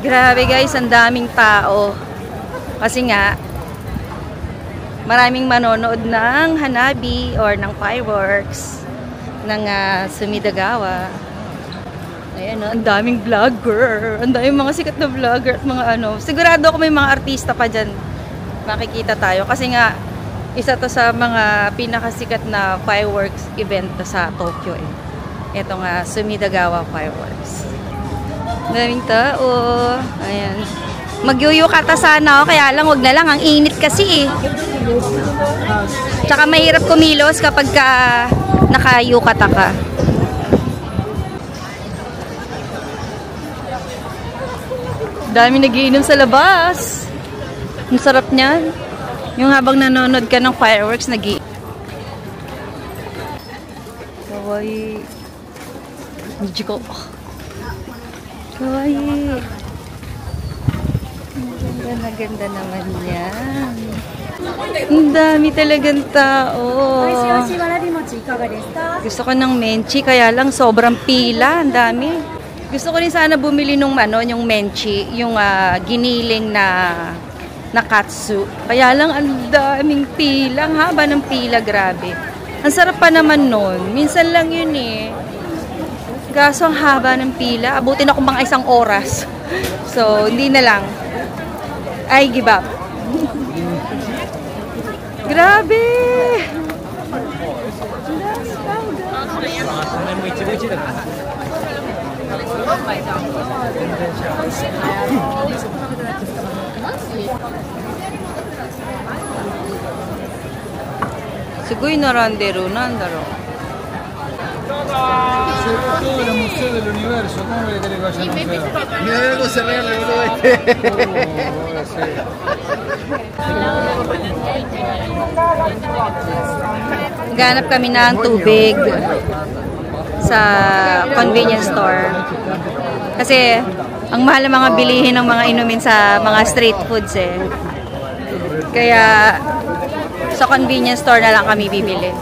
Grabe guys, ang daming tao. Kasi nga, maraming manonood ng Hanabi or ng fireworks ng Sumidagawa. Ayan, ang daming vlogger. Ang daming mga sikat na vlogger at mga ano. Sigurado ako may mga artista pa dyan. Makikita tayo. Kasi nga, isa to sa mga pinakasikat na fireworks event sa Tokyo eh. Ito nga, Sumidagawa Fireworks. Daming tao. Ayan. Magyuyukata sana ako, kaya lang wag na lang. Ang init kasi eh. Tsaka mahirap kumilos kapag nakayukata ka. Dami nagiinom sa labas. Ang sarap niyan. Yung habang nanonood ka ng fireworks, nag-iinom. Kawaii. Nijiko. Kawaii. Ang ganda naman yan. Ang dami talagang tao. Gusto ko ng menchi, kaya lang sobrang pila. Ang dami. Gusto ko rin sana bumili nung yung menchi, yung giniling na katsu. Kaya lang ang daming pila. Ang haba ng pila, grabe. Ang sarap pa naman nun. Minsan lang yun eh. Kaso ang haba ng pila. Abutin ako mga 1 oras. So, hindi na lang. I give up. Grabe! Sugoi narandero, nandaro. Settore Museo dell'Universo, come vedete le cose al museo? Mira le cose reali, lo vedete? Ganap kami ng tubig sa convenience store. Kasi ang mahal ng mga bilihin ng mga inumin sa mga street foods eh. Kaya sa convenience store na lang kami bibili.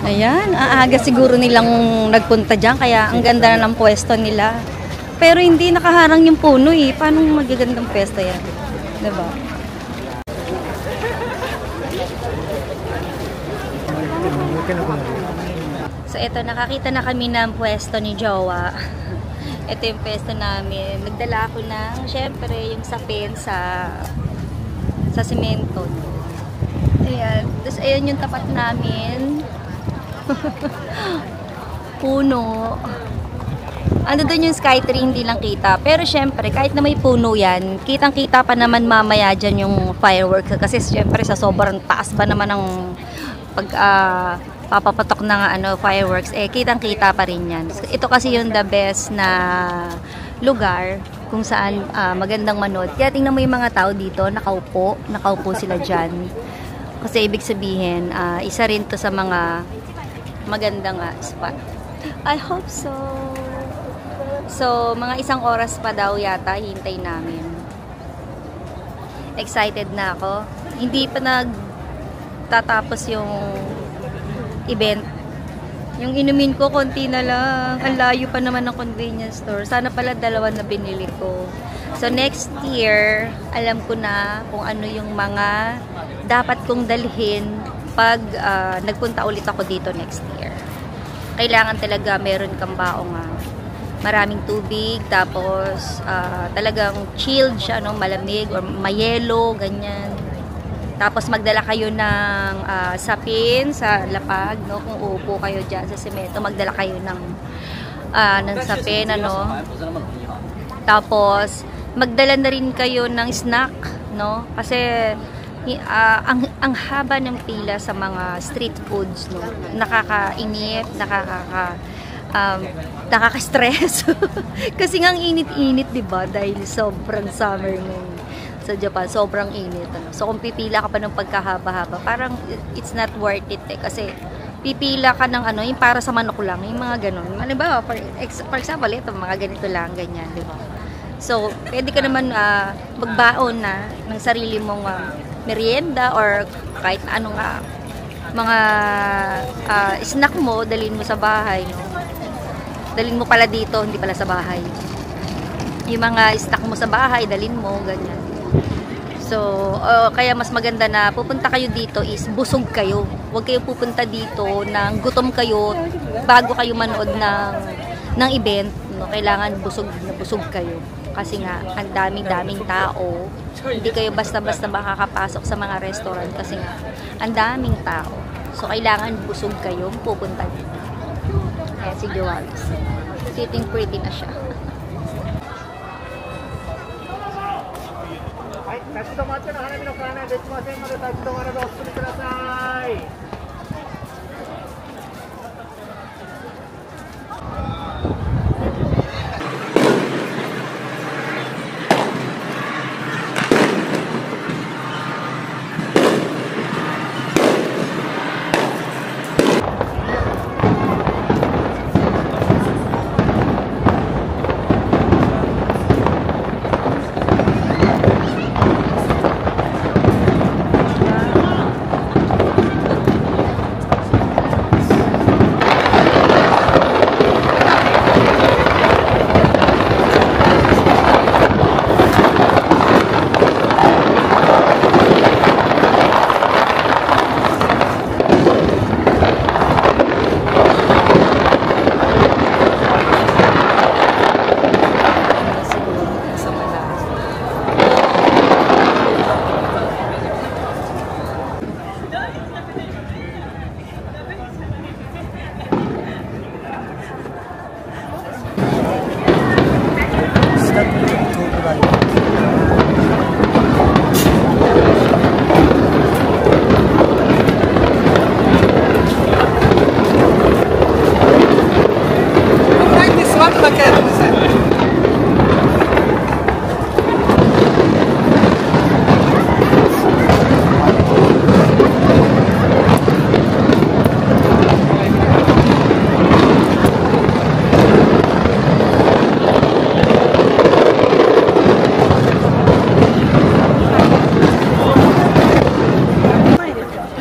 Ayan, aaga siguro nilang nagpunta dyan, kaya ang ganda na ng pwesto nila. Pero hindi nakaharang yung puno eh. Paano magagandang pwesto yan? Diba? So eto, nakakita na kami ng pwesto ni Jowa. Ito yung pwesto namin. Nagdala ako ng, syempre, yung sapin sa semento. Ayan. Tapos ayan yung tapat namin. Puno. Ano doon yung Skytree, hindi lang kita. Pero syempre, kahit na may puno yan, kitang-kita pa naman mamaya dyan yung fireworks. Kasi syempre, sa sobrang taas pa naman ng papapatok ng fireworks, eh kitang-kita pa rin yan. Ito kasi yung the best na lugar kung saan magandang manood. Kaya tingnan mo yung mga tao dito, nakaupo sila dyan. Kasi ibig sabihin, isa rin to sa mga magandang spot. I hope so. So, mga 1 oras pa daw yata, hintay namin. Excited na ako. Hindi pa nagtatapos yung event. Yung inumin ko, konti na lang. Ang layo pa naman ng convenience store. Sana pala 2 na binili ko. So, next year, alam ko na kung ano yung mga dapat kong dalhin pag nagpunta ulit ako dito next year. Kailangan talaga meron kang baong maraming tubig, tapos talagang chilled siya, malamig or mayelo, ganyan. Tapos magdala kayo ng sapin sa lapag, kung uupo kayo dyan sa semento, magdala kayo ng sapin, Tapos magdala na rin kayo ng snack, kasi ang haba ng pila sa mga street foods, nakakainip, nakaka-stress. Kasi nga ang init-init, diba? Dahil sobrang summer ngayon. sa Japan, sobrang init. Ano. So, kung pipila ka pa ng pagkahaba-haba, parang it's not worth it eh. Kasi, pipila ka ng ano, yung para sa manok lang, yung mga ganun. Halimbawa, for example, ito, mga ganito lang, ganyan, di ba? So, pwede ka naman magbaon na ng sarili mong merienda or kahit ano nga, mga snack mo, dalhin mo sa bahay, no? Dalhin mo pala dito, hindi pala sa bahay. Yung mga snack mo sa bahay, dalhin mo, ganyan. So, kaya mas maganda na pupunta kayo dito is busog kayo. Huwag kayo pupunta dito nang gutom kayo bago kayo manood ng event. No? Kailangan busog na busog kayo. Kasi nga, ang daming tao. Hindi kayo basta-basta makakapasok sa mga restaurant kasi nga, ang daming tao. So, kailangan busog kayo pupunta dito. Kaya si Joalis. Sitting pretty na siya. 立ち止まっての花火の観覧できませんので立ち止まらずお進みください。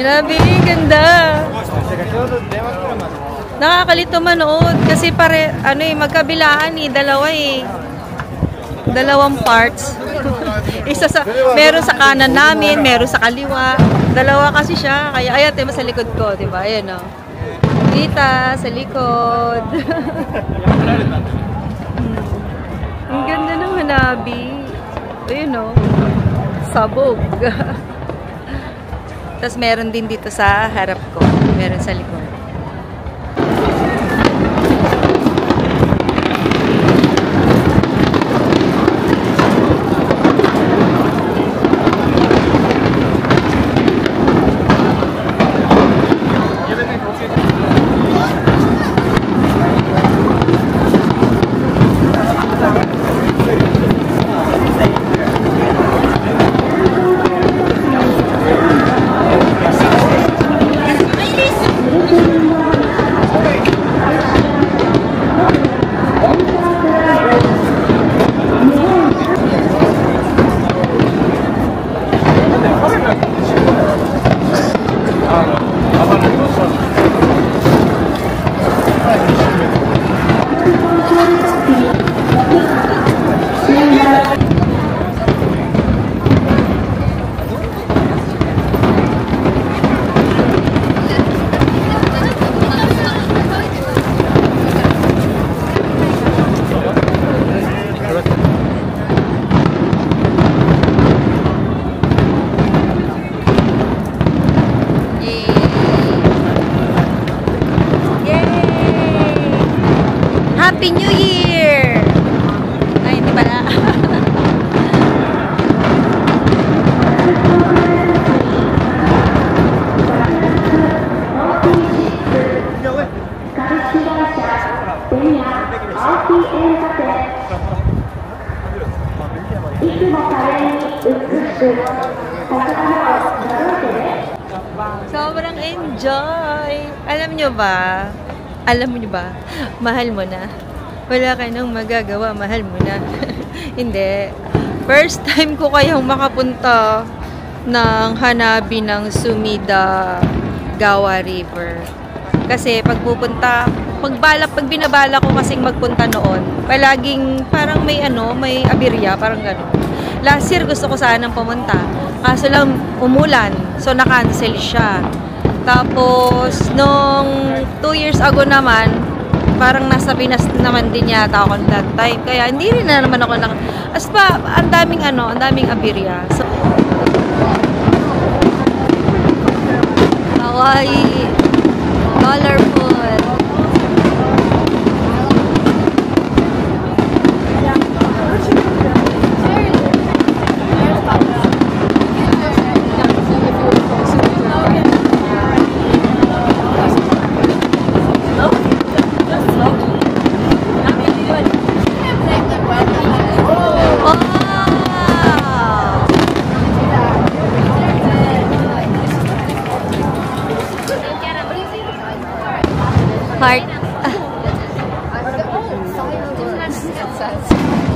Grabe, ganda. Nakakalito manood kasi magkabilaan dalawa dalawang parts. Meron sa kanan namin, meron sa kaliwa. Dalawa kasi siya, kaya ayan, tema sa likod ko, di ba? Ayan o. Kita sa likod. Ang ganda ng halabi. Ayun o. Sabog. Tapos meron din dito sa harap ko. Meron sa likod. Happy New Year! Ay, hindi pala.いつも壁に映る Sobrang enjoy! Alam nyo ba? Alam nyo ba? Mahal mo na. Wala ka nang magagawa, mahal mo na. Hindi. First time ko kayang makapunta ng Hanabi ng Sumida Gawa River. Kasi pag binabala ko kasing magpunta noon, palaging parang may abirya, parang gano'n. Last year gusto ko sanang pumunta. Kaso lang umulan, so na-cancel siya. Tapos, nung 2 years ago naman, parang nasa Pinas naman din yata ako that time. Kaya hindi rin na naman ako ang daming abirya. So, Hawaii, colorful. Heart.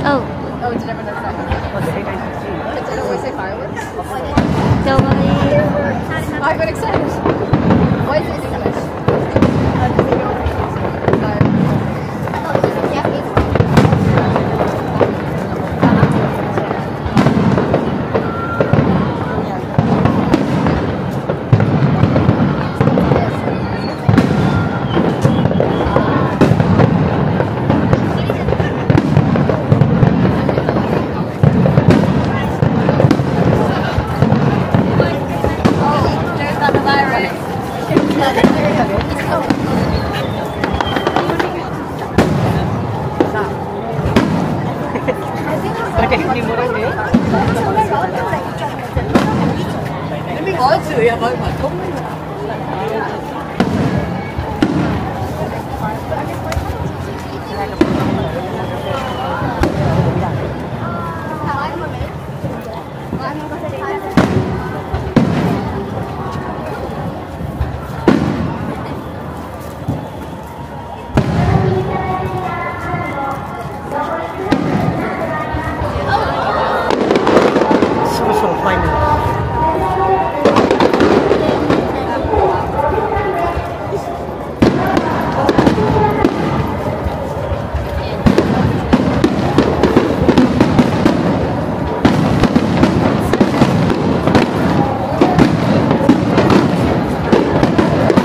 Oh. Oh, it's never done that. Did it always say fireworks? Don't worry. I got excited. Why is it English?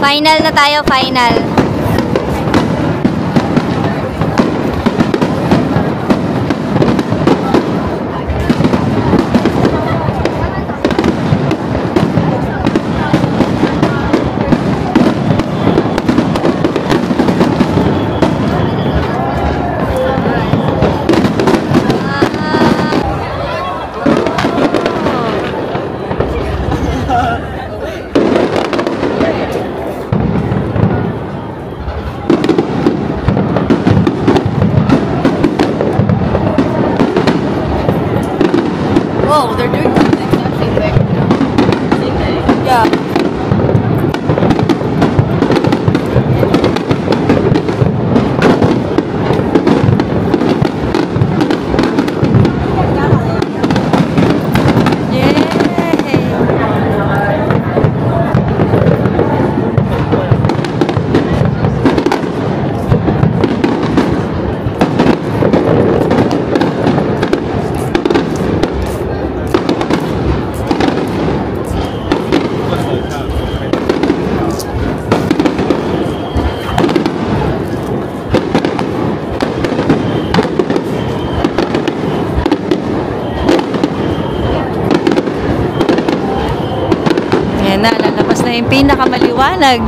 Final na tayo, final. Whoa, they're doing something big. Yeah. Ayan na, lalabas na yung pinakamaliwanag.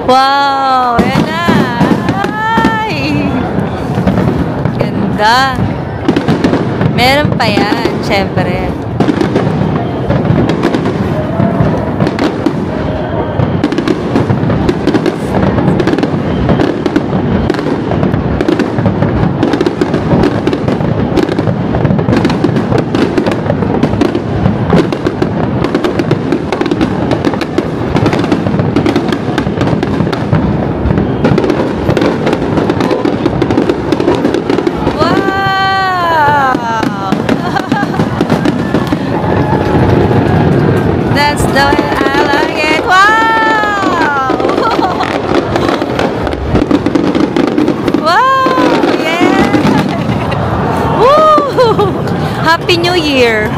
Wow! Ayan na! Ay! Ganda! Meron pa yan, syempre. Happy New Year!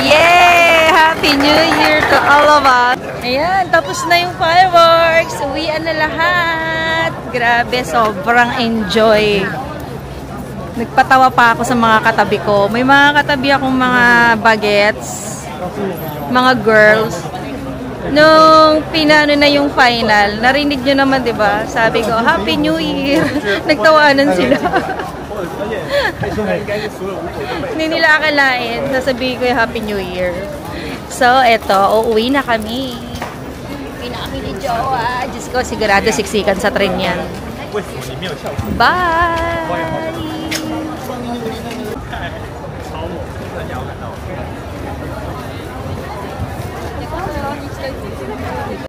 Yay! Happy New Year to all of us! Ayan, tapos na yung fireworks. Uwian na lahat. Grabe, sobrang enjoy. Nagpatawa pa ako sa mga katabi ko. May mga katabi akong mga bagets, mga girls. Nung pinano na yung final, narinig nyo naman, di ba? Sabi ko, Happy New Year! Nagtawanan sila. Hindi nila akalain. Nasabihin ko yung Happy New Year. So, eto, uuwi na kami. Uuwi na kami ni Jowa. Diyos ko, sigurado siksikan sa tren yan. Bye!